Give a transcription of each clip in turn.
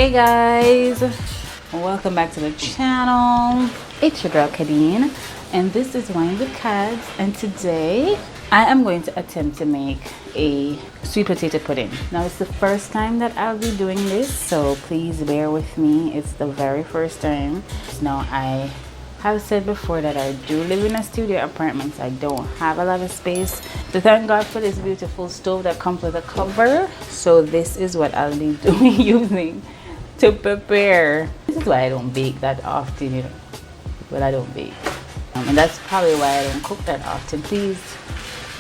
Hey guys, welcome back to the channel. It's your girl Kadeen and this is Wine with Kadz, and today I am going to attempt to make a sweet potato pudding. Now it's the first time that I'll be doing this, so please bear with me. It's the very first time. Now I have said before that I do live in a studio apartment, so I don't have a lot of space. So thank God for this beautiful stove that comes with a cover. So this is what I'll be doing using to prepare. This is why I don't bake that often, you know. Well, I don't bake. And that's probably why I don't cook that often. Please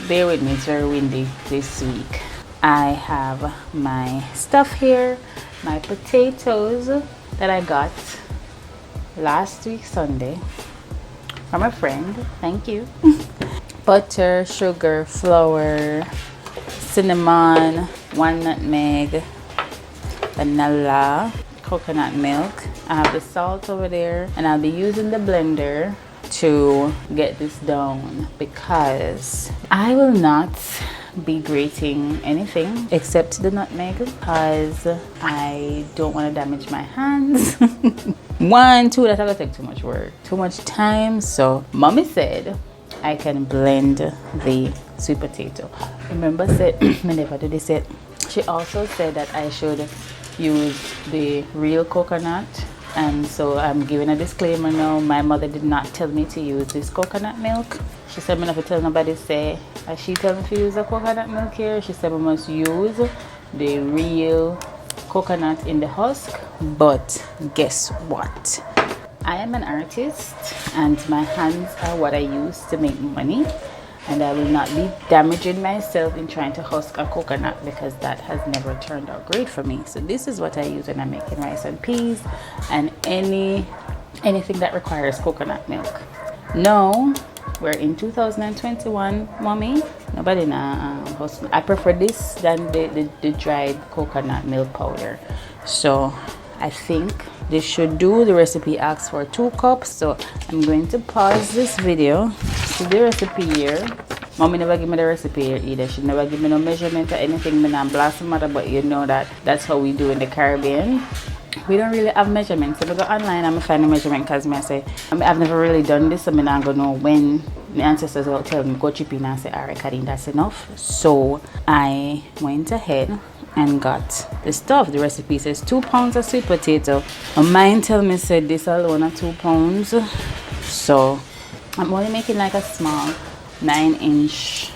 bear with me, it's very windy this week. I have my stuff here, my potatoes that I got last week Sunday from a friend. Thank you. Butter, sugar, flour, cinnamon, 1 nutmeg, vanilla, coconut milk. I have the salt over there, and I'll be using the blender to get this down because I will not be grating anything except the nutmeg because I don't want to damage my hands. 1, 2, that's gonna take too much work, too much time. So mommy said I can blend the sweet potato. Remember said me never do this yet. She also said that I should use the real coconut, and so I'm giving a disclaimer now. My mother did not tell me to use this coconut milk. She said me never tell nobody say she tell me to use the coconut milk here. She said we must use the real coconut in the husk. But guess what? I am an artist and my hands are what I use to make money, and I will not be damaging myself in trying to husk a coconut because that has never turned out great for me. So this is what I use when I'm making rice and peas and anything that requires coconut milk. No, we're in 2021, mommy. Nobody husk. I prefer this than the dried coconut milk powder. So I think this should do. The recipe asks for 2 cups, so I'm going to pause this video. See the recipe here. Mommy never give me the recipe here either. She never give me no measurement or anything. Me not blast matter, but you know that's how we do in the Caribbean. We don't really have measurements. So I go online and I find the measurement because I say I've never really done this, so I'm not gonna know when the ancestors will tell me go chip in and say alright Kadeen, that's enough. So I went ahead and got the stuff. The recipe says 2 pounds of sweet potato. And mine tell me said this alone are 2 pounds. So I'm only making like a small 9-inch.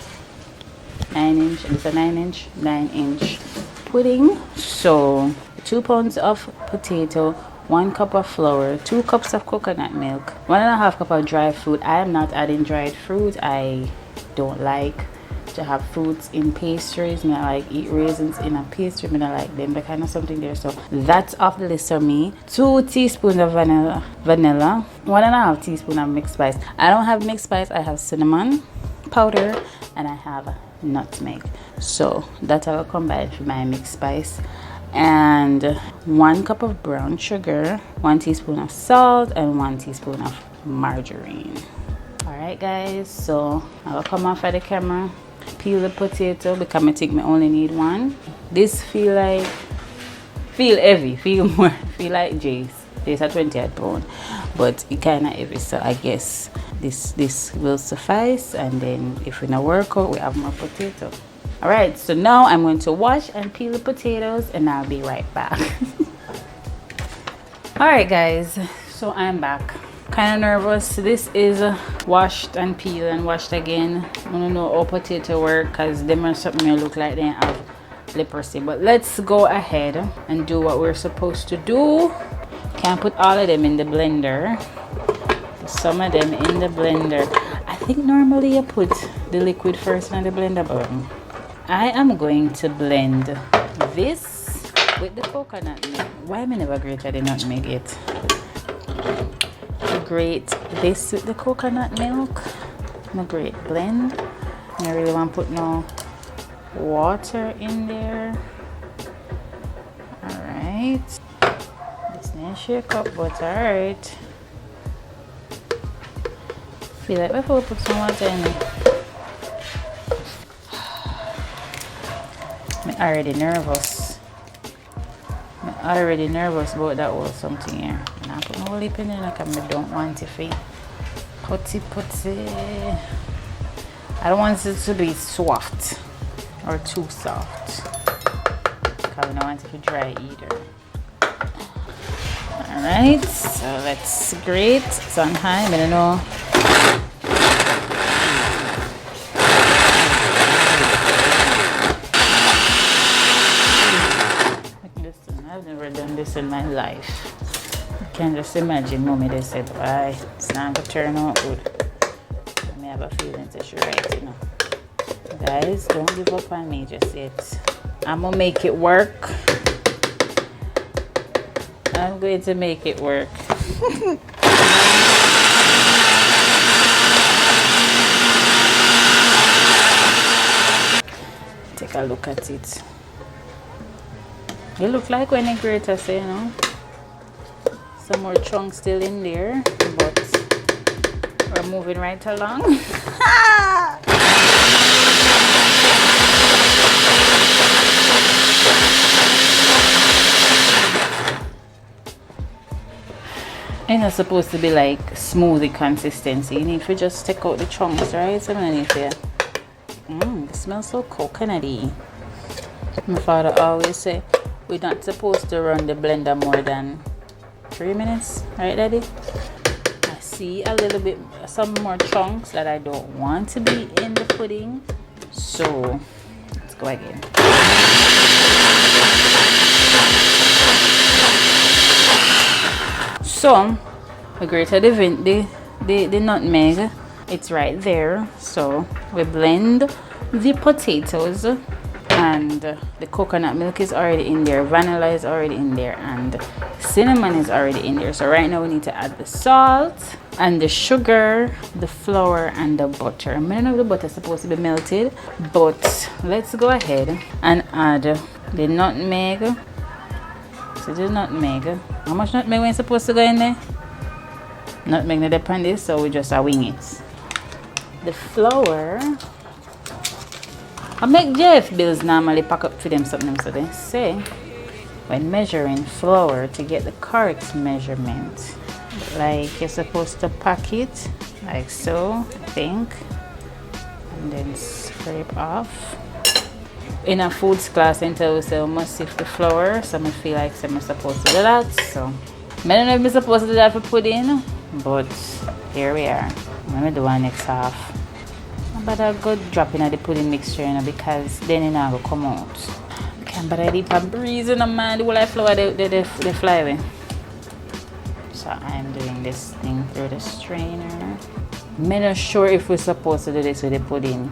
It's a 9-inch pudding. So 2 pounds of potato, 1 cup of flour, 2 cups of coconut milk, 1.5 cup of dried fruit. I am not adding dried fruit. I don't like to have fruits in pastries. I like eat raisins in a pastry. I like them, but kind of something there. So that's off the list for me. 2 teaspoons of vanilla, 1.5 teaspoons of mixed spice. I don't have mixed spice. I have cinnamon powder and I have nutmeg. So that I will combine for my mixed spice. And 1 cup of brown sugar, 1 teaspoon of salt, and 1 teaspoon of margarine. Alright guys, so I'll come off of the camera, peel the potato because I think I only need 1. This feel heavy, feel like Jace. Jace at 28 pounds, but it kinda heavy, so I guess this will suffice, and then if we not work out we have more potato. Alright, so now I'm going to wash and peel the potatoes and I'll be right back. Alright guys, so I'm back. Kind of nervous. This is washed and peeled and washed again. I don't know how potato work because them are something that look like they have leprosy. But let's go ahead and do what we're supposed to do. Can't put all of them in the blender. Put some of them in the blender. I think normally you put the liquid first in the blender, but I am going to blend this with the coconut milk. Why am I never grate I did not make it? To grate this with the coconut milk. I'm a great blend. I really want to put no water in there. Alright. This needs shake up, but alright. Feel like before we put some water in it. I'm already nervous. already nervous about that whole something here. And I put my whole lip in there like I don't want it to putty. I don't want it to be soft or too soft. Because I don't want it to dry either. Alright, so let's grate. It's on high. I don't know. I've never done this in my life. I can just imagine mommy they said, why it's not gonna turn out good. I may have a feeling that you're right, you know. Guys, don't give up on me just yet. I'm gonna make it work. I'm going to make it work. Take a look at it. It look like when the grater say, you know, some more chunks still in there, but we're moving right along. It's not supposed to be like smoothie consistency. You need to just take out the chunks, right? So underneath there. It smells so coconutty. My father always say we're not supposed to run the blender more than 3 minutes, right, Daddy? I see a little bit, some more chunks that I don't want to be in the pudding. So let's go again. So we grated the nutmeg. It's right there. So we blend the potatoes, and the coconut milk is already in there, vanilla is already in there, and cinnamon is already in there. So right now we need to add the salt and the sugar, the flour, and the butter. I don't know if the butter is supposed to be melted, but let's go ahead and add the nutmeg. So the nutmeg, how much nutmeg we're supposed to go in there? Nutmeg not depend this, so we just wing it. The flour, I make Jeff Bills normally pack up for them something, so they say when measuring flour to get the correct measurement, like you're supposed to pack it like so, I think, and then scrape off. In a foods class until we say we must sift the flour, so I feel like I'm supposed to do that. So I don't know if I'm supposed to do that for pudding, but here we are. Let me do one next half. But I'll go drop in the pudding mixture, you know, because then it's not going to come out. But I did a breeze in the man, the whole flour they fly away. So I'm doing this thing through the strainer. I'm not sure if we're supposed to do this with the pudding,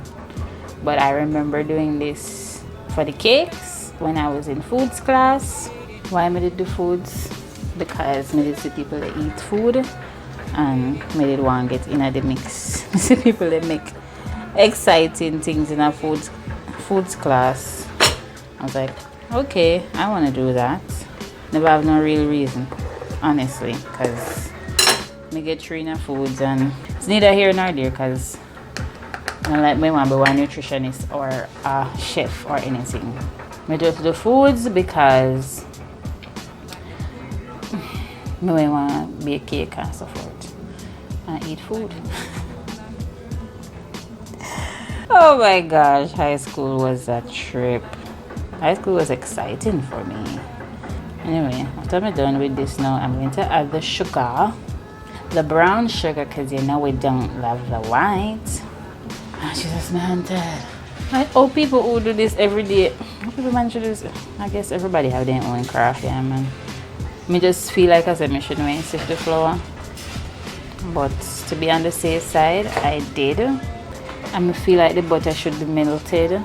but I remember doing this for the cakes when I was in foods class. Why I did do foods? Because I did see people that eat food, and I did want to get in the mix. See people that make exciting things in a foods class. I was like, okay, I want to do that. Never have no real reason, honestly, because I get trained in foods, and it's neither here nor there, because I don't like me want to be one nutritionist or a chef or anything. I just do foods because I want to bake cake and so forth and eat food. Oh my gosh, high school was a trip. High school was exciting for me. Anyway, after I'm done with this now, I'm going to add the sugar, the brown sugar, because you know we don't love the white. Oh, Jesus, man, I hope people who do this every day. People man should do this. I guess everybody have their own craft, yeah, man. Me just feel like I said I should know sift the flour, but to be on the safe side, I did. And I feel like the butter should be melted.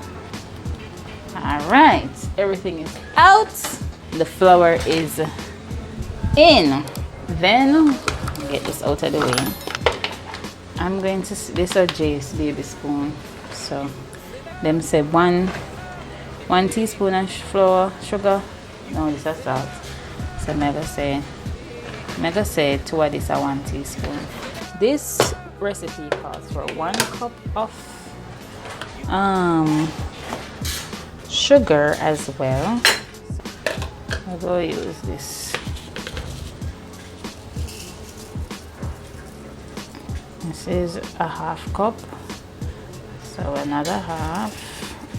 Alright, everything is out. The flour is in. Then get this out of the way. I'm going to, this is Jay's baby spoon. So them say one teaspoon of flour, sugar. No, this is salt. So I'm gonna say 2 of this are 1 teaspoon. This recipe calls for 1 cup of sugar as well. I'll go use this. This is a half cup, so another half.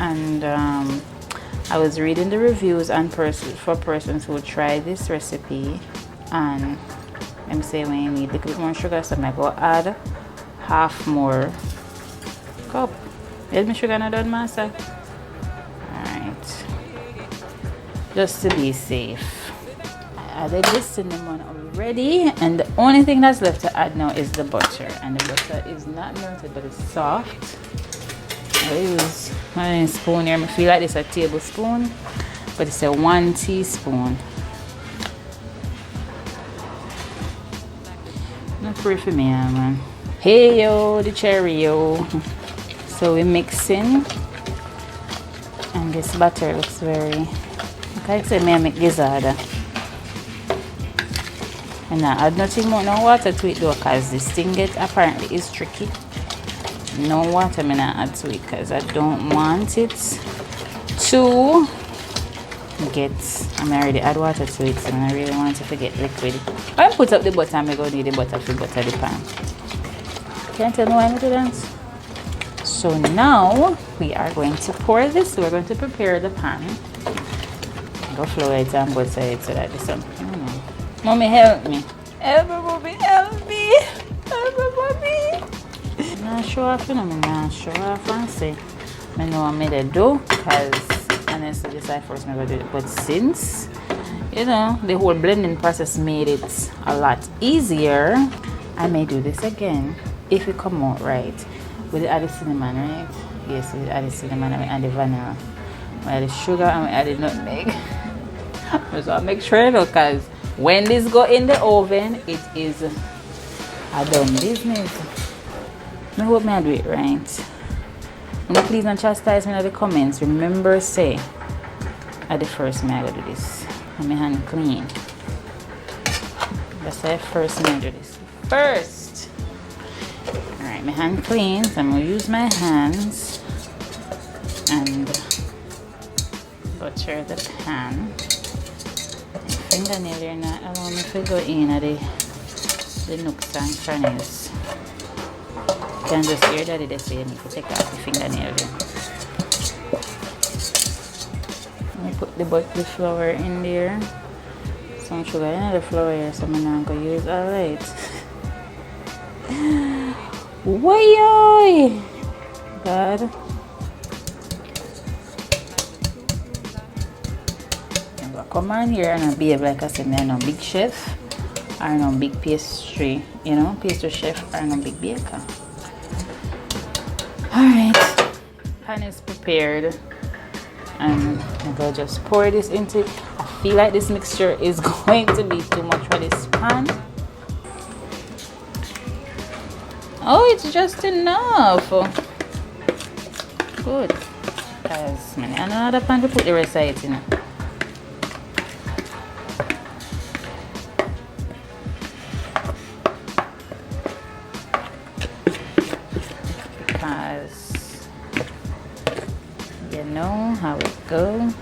And I was reading the reviews and for persons who try this recipe, and I'm saying when you need a little bit more sugar, so I go add half more cup. Is my sugar not done, master? Alright, just to be safe. I added the cinnamon already, and the only thing that's left to add now is the butter, and the butter is not melted but it's soft. I use my spoon here. I feel like it's a tablespoon, but it's a 1 teaspoon. Not pray for me, man. Hey yo, the cherry yo. So we're mixing, and this butter looks very, like I said, I make gizzard. And I add nothing more, no water to it though, because this thing apparently is tricky. No water I'm gonna add to it because I don't want it to get, I'm already add water to it, so I really want it to get liquid. When I put up the butter, I'm gonna need the butter to butter the pan. Can't tell me why I do that. So now we are going to pour this. We're going to prepare the pan. Go flour it and butter it so that this one. Mommy, help me. Everybody, help me. Everybody. I'm not show off, you know, I'm not show off and say. I know I made a dough because honestly, this I first never did it. But since, you know, the whole blending process made it a lot easier, I may do this again if it come out right. We add the cinnamon, right? Yes, we add the cinnamon and we add the vanilla. We add the sugar and we add the nutmeg. So I'll make sure, you know, because when this go in the oven, it is a done business. I hope I do it right. And please don't chastise me in the comments. Remember, say at the first I gotta do this. And my hand clean. That's the first I do this. First. Alright, my hand clean. So I'm gonna use my hands and butter the pan. Fingernail here not allow me to go in at the nooks and crannies. You can just hear that they say you need to take off the fingernail there. Let me put the flour in there. Some sugar in the flour here, so I'm not going to use alright. Why? God. Come on here and behave like I said, I'm no big chef or no big pastry, you know, pastry chef or no big baker. Alright, pan is prepared and I'm going to just pour this into it. I feel like this mixture is going to be too much for this pan. Oh, it's just enough. Good. Because I know another pan to put the rest of it in it. You know how it goes.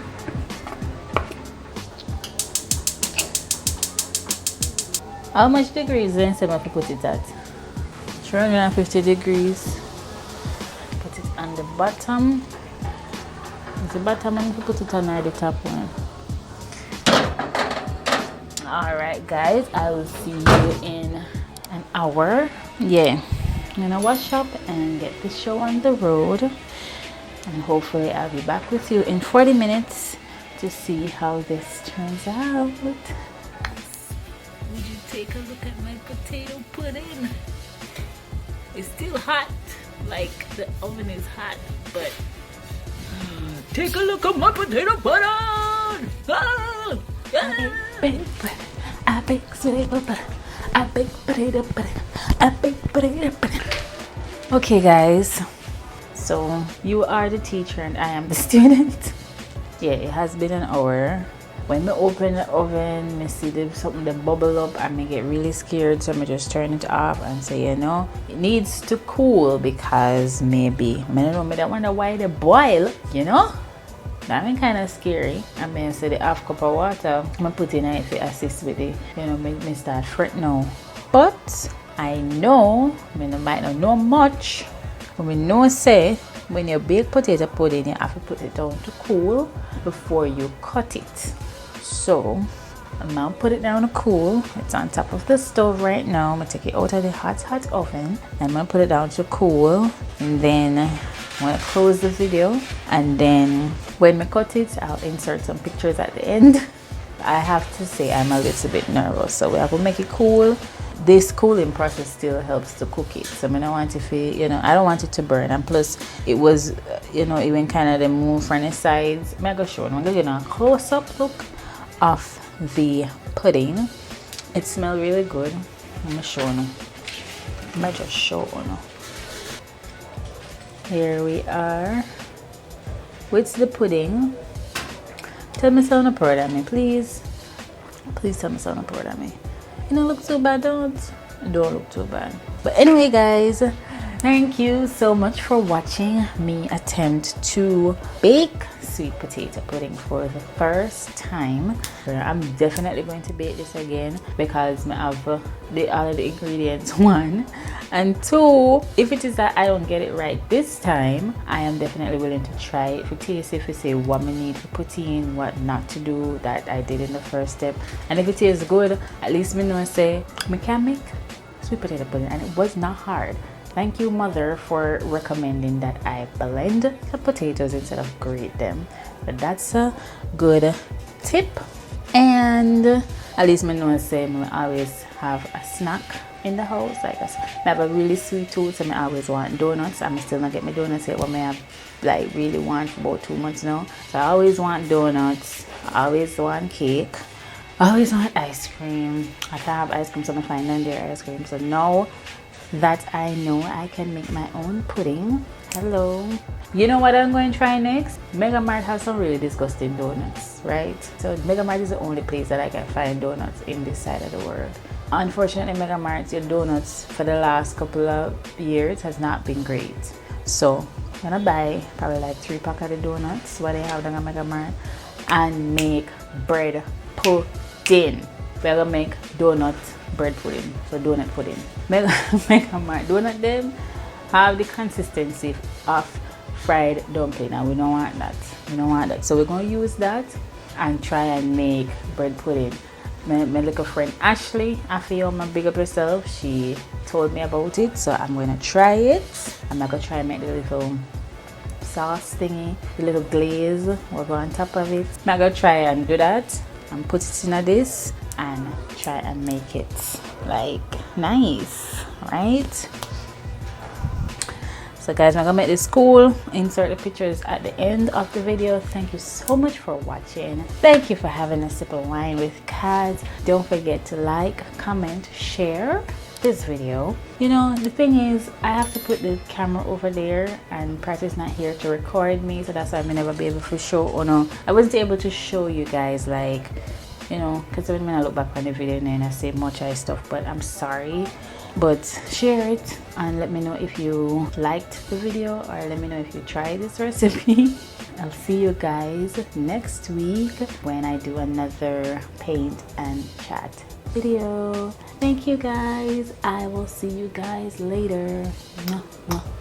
How much degrees then say I put it at? 350 degrees. Put it on the bottom. Is the bottom and put it on the top one. Alright guys, I will see you in an hour. Yeah. I'm gonna wash up and get the show on the road, and hopefully I'll be back with you in 40 minutes to see how this turns out. Would you take a look at my potato pudding? It's still hot, like the oven is hot, but take a look at my potato pudding. I bake potato pudding. I bake potato pudding. I bake potato pudding. Okay guys, so you are the teacher and I am the student. Yeah, it has been an hour. When I open the oven, I see something that bubble up and I get really scared, so I just turn it off and say, you know, it needs to cool because maybe, I don't know, I wonder why they boil, you know? That been kind of scary. I mean, so the half cup of water I'm gonna put in it to assist with it. You know, make me start fret now. But I know, I mean, I might not know much, but we know say when you bake potato pudding, you have to put it down to cool before you cut it. So I'm gonna put it down to cool. It's on top of the stove right now. I'm gonna take it out of the hot oven. I'm gonna put it down to cool, and then I'm gonna close the video. And then when I cut it, I'll insert some pictures at the end. I have to say I'm a little bit nervous, so we have to make it cool. This cooling process still helps to cook it, so I don't want it to, you know, I don't want it to burn. And plus it was, you know, even kind of the move from the sides. I'm gonna show you. I'm gonna get a close-up look of the pudding. It smells really good. I'm gonna show you. I might just show you. Here we are with the pudding. Tell me something proud of me, please. Please tell me something proud of me. You don't look too bad, don't look too bad. But anyway, guys, thank you so much for watching me attempt to bake sweet potato pudding for the first time. I'm definitely going to bake this again because I have all of the ingredients, one, and two, if it is that I don't get it right this time, I am definitely willing to try it for taste, if you say what I need to put in, what not to do, that I did in the first step. And if it is good, at least me know I say I can make sweet potato pudding, and it was not hard. Thank you, mother, for recommending that I blend the potatoes instead of grate them. But that's a good tip. And at least I know I say I always have a snack in the house. Like I have a really sweet tooth, so I always want donuts. I'm still not get my donuts yet, what I have like really want for about 2 months now. So I always want donuts. I always want cake. I always want ice cream. I can't have ice cream, so I'm fine then their ice cream. So now that I know I can make my own pudding. Hello. You know what I'm going to try next? Mega Mart has some really disgusting donuts, right? So Mega Mart is the only place that I can find donuts in this side of the world. Unfortunately, Mega Mart, your donuts for the last couple of years has not been great. So I'm gonna buy probably like 3 packs of the donuts, what they have down at Mega Mart, and make bread pudding. We're gonna make donut bread pudding, so donut pudding. Mega Mart donut them have the consistency of fried dumpling, and we don't want that. We don't want that. So we're gonna use that and try and make bread pudding. My little friend Ashley, I feel my big up herself, she told me about it, so I'm gonna try it. I'm not gonna try and make the little sauce thingy, the little glaze will go on top of it. I'm gonna try and do that and put it in this and try and make it like nice, right? So guys, I'm gonna make this cool. Insert the pictures at the end of the video. Thank you so much for watching. Thank you for having a sip of wine with Kadz. Don't forget to like, comment, share this video. You know, the thing is, I have to put the camera over there and Practice not here to record me, so that's why I'm never be able to show, or no, I wasn't able to show you guys, like, you know, because when I look back on the video and I say much stuff, but I'm sorry. But share it and let me know if you liked the video, or let me know if you try this recipe. I'll see you guys next week when I do another paint and chat video. Thank you guys. I will see you guys later. Mwah, mwah.